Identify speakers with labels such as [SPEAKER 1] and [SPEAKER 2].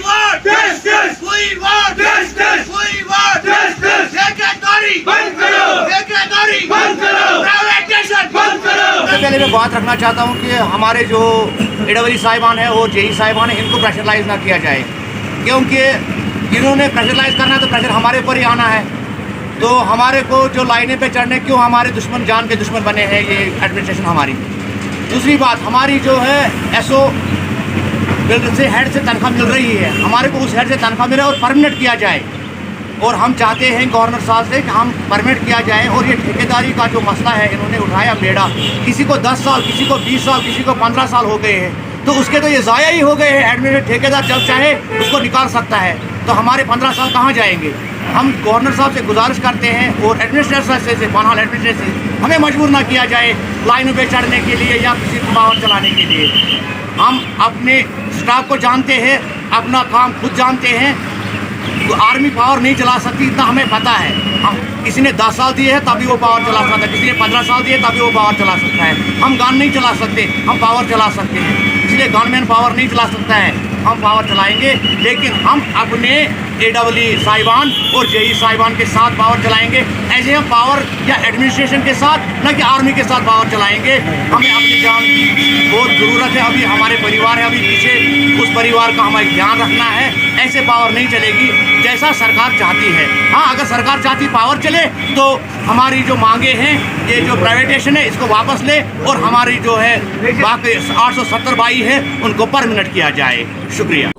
[SPEAKER 1] want justice. We want justice. We want justice. ठेकेदारी बंद करो. ठेकेदारी बंद करो. प्राइवेटाइजेशन बंद करो.
[SPEAKER 2] सबसे पहले मैं बात रखना चाहता हूँ कि हमारे जो एडब्ल्यू साहिबान है और जेई साहिबान है, इनको प्रेशराइज ना किया जाए, क्योंकि इन्होंने प्रेशराइज करना है तो प्रेशर हमारे ऊपर ही आना है। तो हमारे को जो लाइनें पे चढ़ने, क्यों हमारे दुश्मन जान के दुश्मन बने हैं ये एडमिनिस्ट्रेशन हमारी। दूसरी बात, हमारी जो है एसओ से हेड से तनख्वाह मिल रही है, हमारे को उस हेड से तनख्वाह मिले और परमानेंट किया जाए। और हम चाहते हैं गवर्नर साहब से कि हम परमिट किया जाए। और ये ठेकेदारी का जो मसला है, इन्होंने उठाया बेड़ा, किसी को 10 साल, किसी को 20 साल, किसी को 15 साल हो गए हैं, तो उसके तो ये ज़ाया ही हो गए हैं। एडमिनिस्ट्रेटर ठेकेदार जब चाहे उसको निकाल सकता है, तो हमारे 15 साल कहाँ जाएंगे। हम गवर्नर साहब से गुजारिश करते हैं और एडमिनिस्ट्रेशन से बहरहाल एडमिनिस्ट्रेशन से हमें मजबूर ना किया जाए लाइनों पे चढ़ने के लिए या किसी को पावर चलाने के लिए। हम अपने स्टाफ को जानते हैं, अपना काम खुद जानते हैं। तो आर्मी पावर नहीं चला सकती, इतना हमें पता है। हम किसी ने 10 साल दिए हैं तभी वो पावर चला सकता है, किसी ने 15 साल दिए तभी वो पावर चला सकता है। हम गन नहीं चला सकते, हम पावर चला सकते हैं। इसलिए गनमैन पावर नहीं चला सकता है, हम पावर चलाएंगे, लेकिन हम अपने एडब्ल्यू साहिबान और जेई साहिबान के साथ पावर चलाएंगे। ऐसे हम पावर या एडमिनिस्ट्रेशन के साथ, न कि आर्मी के साथ पावर चलाएंगे। हमें अपनी जान की बहुत ज़रूरत है। अभी हमारे परिवार है, अभी पीछे उस परिवार का हमें ध्यान रखना है। ऐसे पावर नहीं चलेगी जैसा सरकार चाहती है। हाँ, अगर सरकार चाहती पावर चले तो हमारी जो मांगे हैं, ये जो प्राइवेटाइजेशन है इसको वापस ले और हमारी जो है बाकी 870 बाई है उनको परमानेंट किया जाए। शुक्रिया।